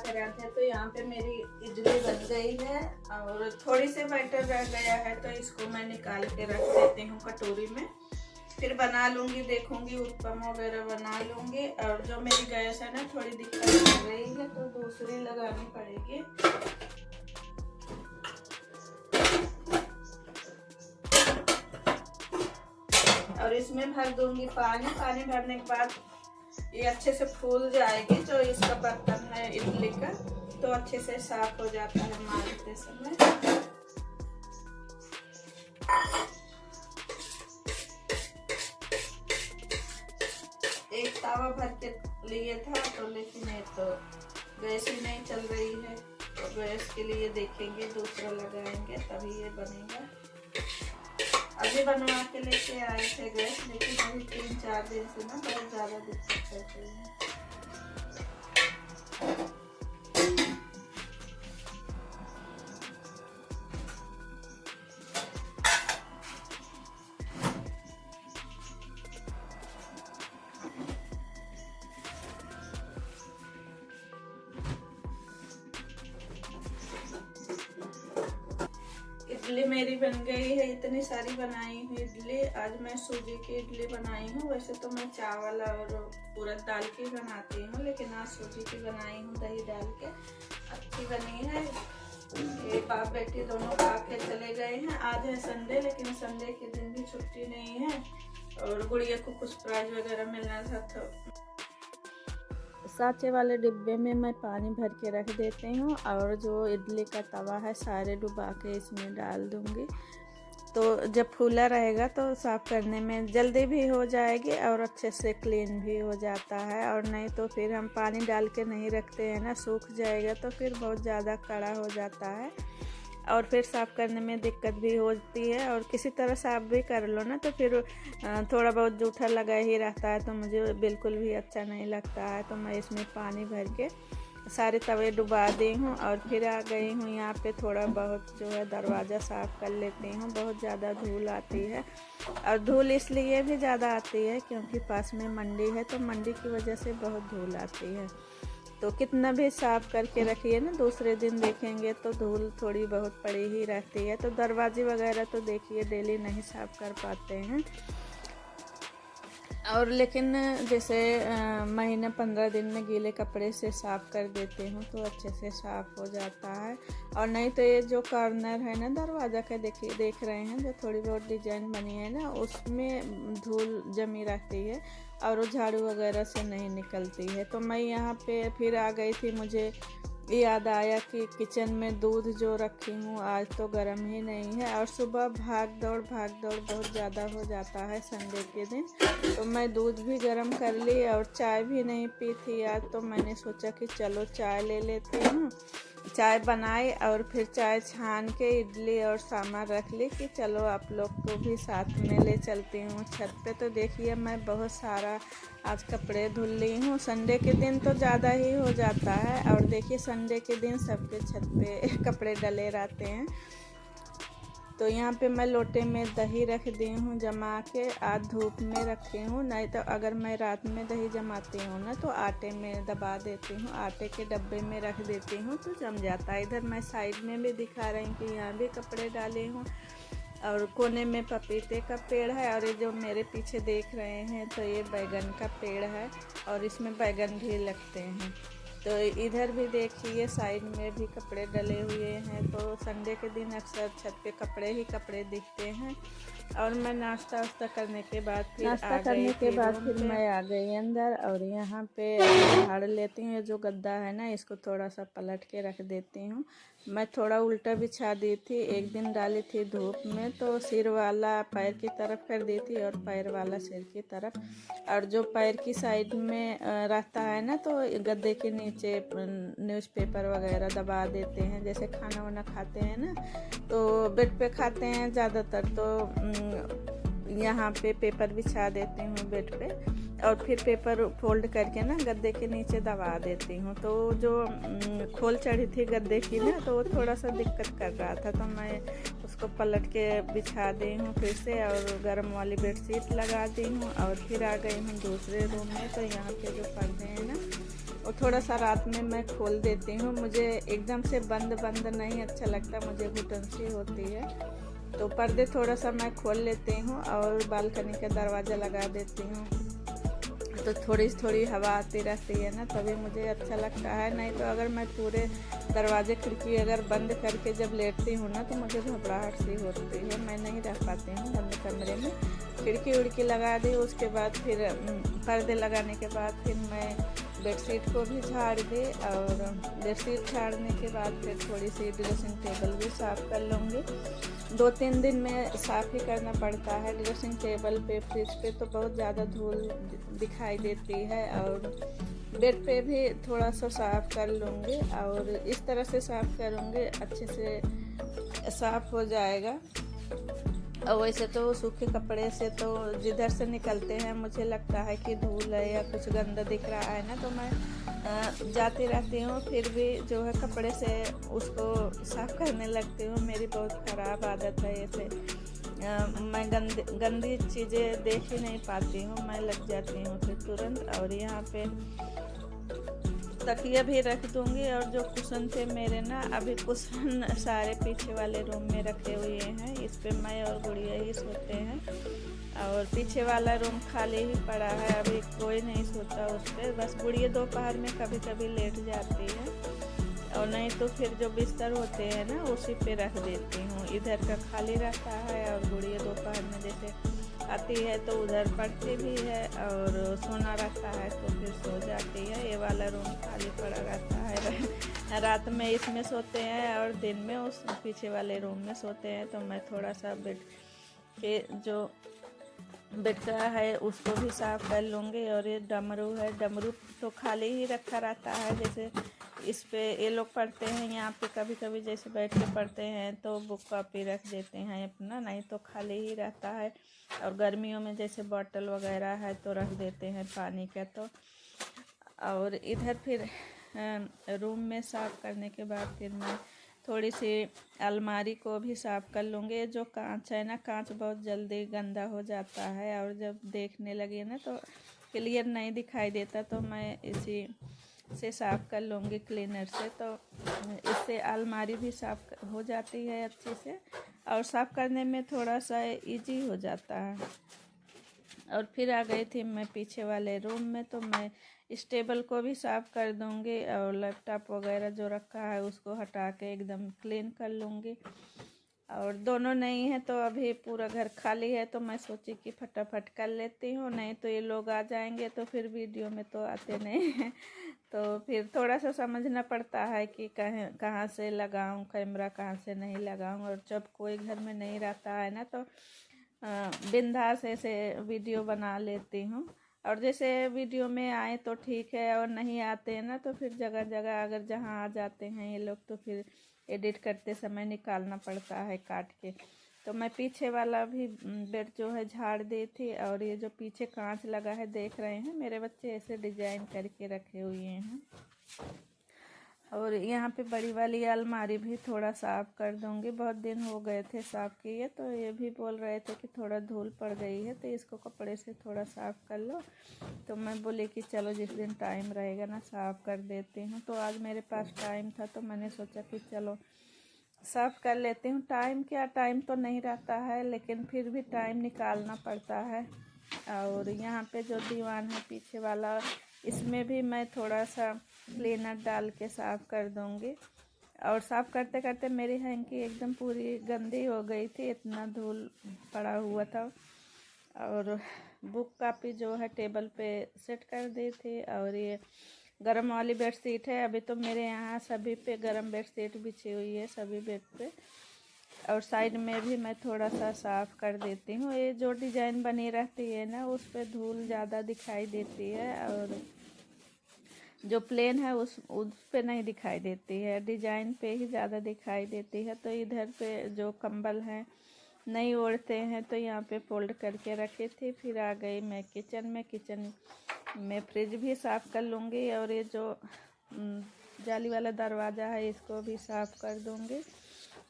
राधे राधे। तो यहाँ पे मेरी इडली बन गई है और थोड़ी सी बैटर रह गया है, तो इसको मैं निकाल के रख देती हूँ कटोरी में। फिर बना लूँगी, देखूँगी उत्पम वगैरह बना लूँगी। और जो मेरी गैस है ना थोड़ी दिक्कत कर रही है, तो दूसरी लगानी पड़ेगी। और इसमें भर दूँगी पानी। पानी भरने के बाद ये अच्छे से फूल जाएगी। जो इसका बर्तन है इडली का, तो अच्छे से साफ हो जाता है मारते समय। एक तावा भर के लिए था, तो लेकिन ये तो गैस ही नहीं चल रही है, तो गैस के लिए देखेंगे दूसरा लगाएंगे तभी ये बनेगा। अभी बनवा के लेके आए थे गैस, लेकिन अभी 3-4 दिन से ना बहुत ज़्यादा दिक्कत कर रही है। इडली मेरी बन गई है। इतनी सारी बनाई हुई इडली। आज मैं सूजी की इडली बनाई हूँ। वैसे तो मैं चावल और उड़द दाल की बनाती हूँ, लेकिन आज सूजी की बनाई हूँ दही डाल के। अच्छी बनी है। ये बाप बेटी दोनों खा के चले गए हैं। आज है संडे, लेकिन संडे के दिन भी छुट्टी नहीं है और गुड़िया को कुछ प्राइज वगैरह मिलना था, तो साँचे वाले डिब्बे में मैं पानी भर के रख देती हूँ। और जो इडली का तवा है सारे डुबा के इसमें डाल दूँगी। तो जब फूला रहेगा तो साफ़ करने में जल्दी भी हो जाएगी और अच्छे से क्लीन भी हो जाता है। और नहीं तो फिर हम पानी डाल के नहीं रखते हैं ना, सूख जाएगा तो फिर बहुत ज़्यादा कड़ा हो जाता है और फिर साफ़ करने में दिक्कत भी होती है। और किसी तरह साफ़ भी कर लो ना, तो फिर थोड़ा बहुत जूठा लगा ही रहता है, तो मुझे बिल्कुल भी अच्छा नहीं लगता है। तो मैं इसमें पानी भर के सारे तवे डुबा दी हूँ और फिर आ गई हूँ यहाँ पे थोड़ा बहुत जो है दरवाज़ा साफ़ कर लेती हूँ। बहुत ज़्यादा धूल आती है और धूल इसलिए भी ज़्यादा आती है क्योंकि पास में मंडी है, तो मंडी की वजह से बहुत धूल आती है। तो कितना भी साफ़ करके रखिए ना, दूसरे दिन देखेंगे तो धूल थोड़ी बहुत पड़ी ही रहती है। तो दरवाजे वगैरह तो देखिए डेली नहीं साफ़ कर पाते हैं। और लेकिन जैसे महीने 15 दिन में गीले कपड़े से साफ़ कर देते हूँ तो अच्छे से साफ़ हो जाता है। और नहीं तो ये जो कॉर्नर है ना दरवाज़ा का, देखिए देख रहे हैं जो थोड़ी बहुत डिजाइन बनी है ना, उसमें धूल जमी रहती है और वो झाड़ू वगैरह से नहीं निकलती है। तो मैं यहाँ पे फिर आ गई थी, मुझे याद आया कि किचन में दूध जो रखी हूँ आज तो गर्म ही नहीं है। और सुबह भाग दौड़ बहुत ज़्यादा हो जाता है संडे के दिन, तो मैं दूध भी गर्म कर ली और चाय भी नहीं पी थी आज। तो मैंने सोचा कि चलो चाय ले लेती हूँ। चाय बनाई और फिर चाय छान के इडली और सामान रख ली कि चलो आप लोग को भी साथ में ले चलती हूँ छत पे। तो देखिए मैं बहुत सारा आज कपड़े धुल ली हूँ। संडे के दिन तो ज़्यादा ही हो जाता है और देखिए संडे के दिन सबके छत पे कपड़े डले रहते हैं। तो यहाँ पे मैं लोटे में दही रख दी हूँ जमा के, आज धूप में रखी हूँ। नहीं तो अगर मैं रात में दही जमाती हूँ ना तो आटे में दबा देती हूँ, आटे के डब्बे में रख देती हूँ तो जम जाता है। इधर मैं साइड में भी दिखा रही हूँ कि यहाँ भी कपड़े डाले हूँ। और कोने में पपीते का पेड़ है और ये जो मेरे पीछे देख रहे हैं तो ये बैगन का पेड़ है और इसमें बैगन भी लगते हैं। तो इधर भी देखिए साइड में भी कपड़े डले हुए हैं। तो संडे के दिन अक्सर छत पे कपड़े ही कपड़े दिखते हैं। और मैं नाश्ता वास्ता करने के बाद फिर मैं आ गई अंदर और यहाँ पे झाड़ लेती हूँ। ये जो गद्दा है ना इसको थोड़ा सा पलट के रख देती हूँ। मैं थोड़ा उल्टा बिछा दी थी, एक दिन डाली थी धूप में तो सिर वाला पैर की तरफ कर दी थी और पैर वाला सिर की तरफ। और जो पैर की साइड में रहता है ना तो गद्दे के नीचे न्यूज़पेपर वगैरह दबा देते हैं। जैसे खाना वाना खाते हैं ना तो बेड पे खाते हैं ज़्यादातर, तो यहाँ पे पेपर बिछा देती हूँ बेड पे और फिर पेपर फोल्ड करके ना गद्दे के नीचे दबा देती हूँ। तो जो खोल चढ़ी थी गद्दे की ना तो वो थोड़ा सा दिक्कत कर रहा था, तो मैं उसको पलट के बिछा दी हूँ फिर से और गर्म वाली बेडशीट लगा दी हूँ। और फिर आ गई हूँ दूसरे रूम में। तो यहाँ पे जो पर्दे हैं ना और थोड़ा सा रात में मैं खोल देती हूँ। मुझे एकदम से बंद नहीं अच्छा लगता, मुझे घुटन सी होती है, तो पर्दे थोड़ा सा मैं खोल लेती हूँ और बालकनी का दरवाज़ा लगा देती हूँ, तो थोड़ी हवा आती रहती है ना, तभी मुझे अच्छा लगता है। नहीं तो अगर मैं पूरे दरवाजे खिड़की अगर बंद करके जब लेटती हूँ ना, तो मुझे घबराहट सी होती है, मैं नहीं रह पाती हूँ बंद कमरे में। खिड़की उड़की लगा दी, उसके बाद फिर पर्दे लगाने के बाद फिर मैं बेडशीट को भी झाड़ दी, और बेडशीट झाड़ने के बाद फिर थोड़ी सी ड्रेसिंग टेबल भी साफ़ कर लूँगी। 2-3 दिन में साफ़ ही करना पड़ता है। ड्रेसिंग टेबल पे, फ्रिज पे तो बहुत ज़्यादा धूल दिखाई देती है, और बेड पे भी थोड़ा सा साफ़ कर लूँगी, और इस तरह से साफ़ करूँगी अच्छे से साफ़ हो जाएगा। और वैसे तो सूखे कपड़े से तो जिधर से निकलते हैं मुझे लगता है कि धूल है या कुछ गंदा दिख रहा है ना, तो मैं जाती रहती हूँ, फिर भी जो है कपड़े से उसको साफ़ करने लगती हूँ। मेरी बहुत ख़राब आदत है ऐसे, मैं गंदी चीज़ें देख ही नहीं पाती हूँ, मैं लग जाती हूँ फिर तुरंत। और यहाँ पे तकिया भी रख दूँगी, और जो कुशन थे मेरे ना, अभी कुशन सारे पीछे वाले रूम में रखे हुए हैं, इस पे मैं और गुड़िया ही सोते हैं, और पीछे वाला रूम खाली ही पड़ा है, अभी कोई नहीं सोता उस पर। बस गुड़िया दोपहर में कभी कभी लेट जाती है, और नहीं तो फिर जो बिस्तर होते हैं ना उसी पे रख देती हूँ। इधर का खाली रहता है, और गुड़िया दोपहर में जैसे आती है तो उधर पढ़ती भी है, और सोना रहता है तो फिर सो जाती है। ये वाला रूम खाली पड़ा रहता है। रात में इसमें सोते हैं और दिन में उस पीछे वाले रूम में सोते हैं। तो मैं थोड़ा सा बेड के जो बेड का है उसको भी साफ़ कर लूँगी। और ये डमरू है, डमरू तो खाली ही रखा रहता है, जैसे इस पे ये लोग पढ़ते हैं, यहाँ पे कभी कभी जैसे बैठ के पढ़ते हैं तो बुक कॉपी रख देते हैं अपना, नहीं तो खाली ही रहता है। और गर्मियों में जैसे बॉटल वगैरह है तो रख देते हैं पानी का। तो और इधर फिर रूम में साफ़ करने के बाद फिर मैं थोड़ी सी अलमारी को भी साफ़ कर लूँगी। जो कांच है ना, कांच बहुत जल्दी गंदा हो जाता है, और जब देखने लगे ना तो क्लियर नहीं दिखाई देता, तो मैं इसी से साफ़ कर लूँगी क्लीनर से। तो इससे अलमारी भी साफ़ हो जाती है अच्छे से, और साफ़ करने में थोड़ा सा इजी हो जाता है। और फिर आ गई थी मैं पीछे वाले रूम में, तो मैं इस टेबल को भी साफ़ कर दूँगी, और लैपटॉप वगैरह जो रखा है उसको हटा के एकदम क्लीन कर लूँगी। और दोनों नहीं है तो अभी पूरा घर खाली है, तो मैं सोची कि फटाफट कर लेती हूँ, नहीं तो ये लोग आ जाएंगे तो फिर वीडियो में तो आते नहीं हैं। तो फिर थोड़ा सा समझना पड़ता है कि कहाँ से लगाऊं कैमरा, कहाँ से नहीं लगाऊं। और जब कोई घर में नहीं रहता है ना, तो बिंदास ऐसे वीडियो बना लेती हूँ। और जैसे वीडियो में आए तो ठीक है, और नहीं आते हैं ना तो फिर जगह जगह अगर जहाँ आ जाते हैं ये लोग तो फिर एडिट करते समय निकालना पड़ता है काट के। तो मैं पीछे वाला भी बेड जो है झाड़ दी थी, और ये जो पीछे कांच लगा है देख रहे हैं, मेरे बच्चे ऐसे डिजाइन करके रखे हुए हैं। और यहाँ पे बड़ी वाली अलमारी भी थोड़ा साफ़ कर दूँगी, बहुत दिन हो गए थे साफ़ किए, तो ये भी बोल रहे थे कि थोड़ा धूल पड़ गई है तो इसको कपड़े से थोड़ा साफ़ कर लो। तो मैं बोली कि चलो जिस दिन टाइम रहेगा ना साफ़ कर देती हूँ। तो आज मेरे पास टाइम था तो मैंने सोचा कि चलो साफ़ कर लेती हूँ। टाइम क्या, टाइम तो नहीं रहता है, लेकिन फिर भी टाइम निकालना पड़ता है। और यहाँ पे जो दीवान है पीछे वाला, इसमें भी मैं थोड़ा सा क्लीनर डाल के साफ़ कर दूँगी। और साफ़ करते करते मेरी हैंकी एकदम पूरी गंदी हो गई थी, इतना धूल पड़ा हुआ था। और बुक कॉपी जो है टेबल पे सेट कर दी थी। और ये गरम वाली बेडशीट है, अभी तो मेरे यहाँ सभी पे गरम बेडशीट बिछी हुई है सभी बेड पे। और साइड में भी मैं थोड़ा सा साफ़ कर देती हूँ। ये जो डिज़ाइन बनी रहती है ना उस पे धूल ज़्यादा दिखाई देती है, और जो प्लेन है उस पे नहीं दिखाई देती है, डिज़ाइन पे ही ज़्यादा दिखाई देती है। तो इधर पे जो कंबल हैं नहीं ओढ़ते हैं तो यहाँ पे फोल्ड करके रखी थी। फिर आ गई मैं किचन में फ्रिज भी साफ़ कर लूँगी, और ये जो जाली वाला दरवाज़ा है इसको भी साफ़ कर दूँगी।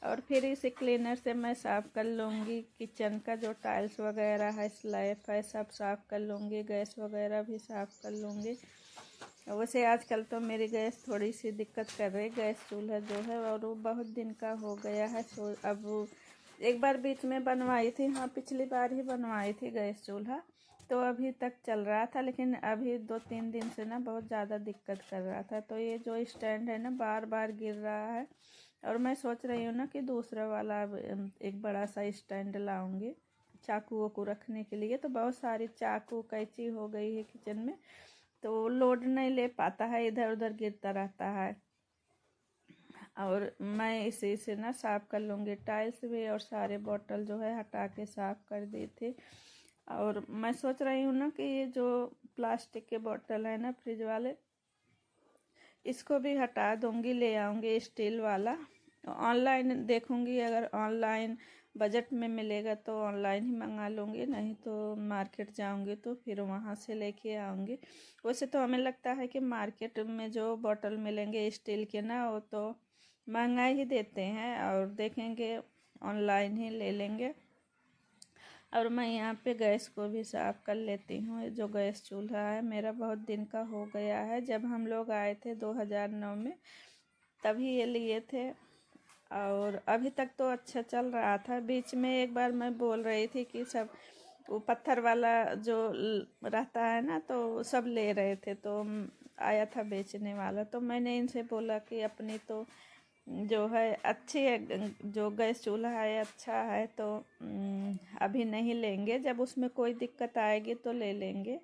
और फिर इसे क्लीनर से मैं साफ़ कर लूँगी। किचन का जो टाइल्स वगैरह है, स्लैब है, सब साफ़ कर लूँगी। गैस वगैरह भी साफ़ कर लूँगी। वैसे आजकल तो मेरी गैस थोड़ी सी दिक्कत कर रही, गैस चूल्हा जो है, और वो बहुत दिन का हो गया है। सो अब वो एक बार बीच में बनवाई थी, हाँ पिछली बार ही बनवाई थी गैस चूल्हा, तो अभी तक चल रहा था। लेकिन अभी 2-3 दिन से ना बहुत ज़्यादा दिक्कत कर रहा था। तो ये जो स्टैंड है ना बार बार गिर रहा है, और मैं सोच रही हूँ ना कि दूसरा वाला एक बड़ा सा स्टैंड लाऊंगी चाकू वाकू रखने के लिए। तो बहुत सारी चाकू कैंची हो गई है किचन में, तो लोड नहीं ले पाता है, इधर उधर गिरता रहता है। और मैं इसी से ना साफ़ कर लूँगी टाइल्स भी, और सारे बोतल जो है हटा के साफ़ कर दी थी। और मैं सोच रही हूँ ना कि ये जो प्लास्टिक के बोतल है ना फ्रिज वाले, इसको भी हटा दूँगी, ले आऊँगी स्टील वाला। ऑनलाइन देखूँगी, अगर ऑनलाइन बजट में मिलेगा तो ऑनलाइन ही मंगा लूँगी, नहीं तो मार्केट जाऊँगी तो फिर वहाँ से लेके आऊँगी। वैसे तो हमें लगता है कि मार्केट में जो बोतल मिलेंगे स्टील के ना, वो तो महंगा ही देते हैं, और देखेंगे ऑनलाइन ही ले लेंगे। और मैं यहाँ पे गैस को भी साफ़ कर लेती हूँ। जो गैस चूल्हा है मेरा बहुत दिन का हो गया है, जब हम लोग आए थे 2009 में तभी ये लिए थे, और अभी तक तो अच्छा चल रहा था। बीच में एक बार मैं बोल रही थी कि सब वो पत्थर वाला जो रहता है ना, तो सब ले रहे थे, तो आया था बेचने वाला, तो मैंने इनसे बोला कि अपनी तो जो है अच्छी है, जो गैस चूल्हा है अच्छा है, तो अभी नहीं लेंगे, जब उसमें कोई दिक्कत आएगी तो ले लेंगे।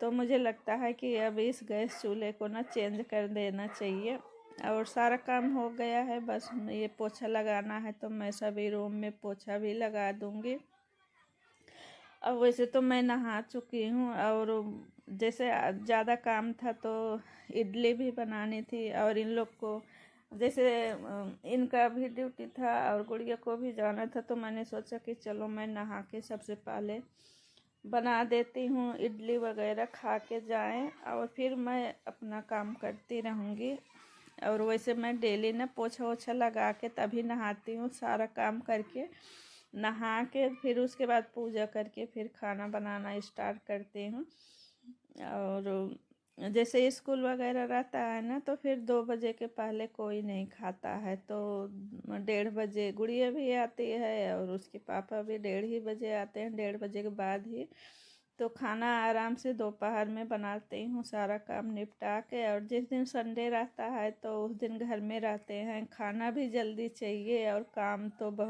तो मुझे लगता है कि अब इस गैस चूल्हे को ना चेंज कर देना चाहिए। और सारा काम हो गया है, बस ये पोछा लगाना है, तो मैं सभी रूम में पोछा भी लगा दूँगी। और वैसे तो मैं नहा चुकी हूँ, और जैसे ज़्यादा काम था तो इडली भी बनानी थी, और इन लोग को जैसे इनका भी ड्यूटी था और गुड़िया को भी जाना था, तो मैंने सोचा कि चलो मैं नहा के सबसे पहले बना देती हूँ, इडली वगैरह खा के जाएं, और फिर मैं अपना काम करती रहूँगी। और वैसे मैं डेली ना पोछा वोछा लगा के तभी नहाती हूँ, सारा काम करके नहा के फिर उसके बाद पूजा करके फिर खाना बनाना स्टार्ट करती हूँ। और जैसे स्कूल वगैरह रहता है ना, तो फिर 2 बजे के पहले कोई नहीं खाता है, तो 1:30 बजे गुड़िया भी आती है, और उसके पापा भी 1:30 बजे आते हैं, 1:30 बजे के बाद ही। तो खाना आराम से दोपहर में बनाती हूँ सारा काम निपटा के। और जिस दिन संडे रहता है तो उस दिन घर में रहते हैं, खाना भी जल्दी चाहिए और काम तो बहुत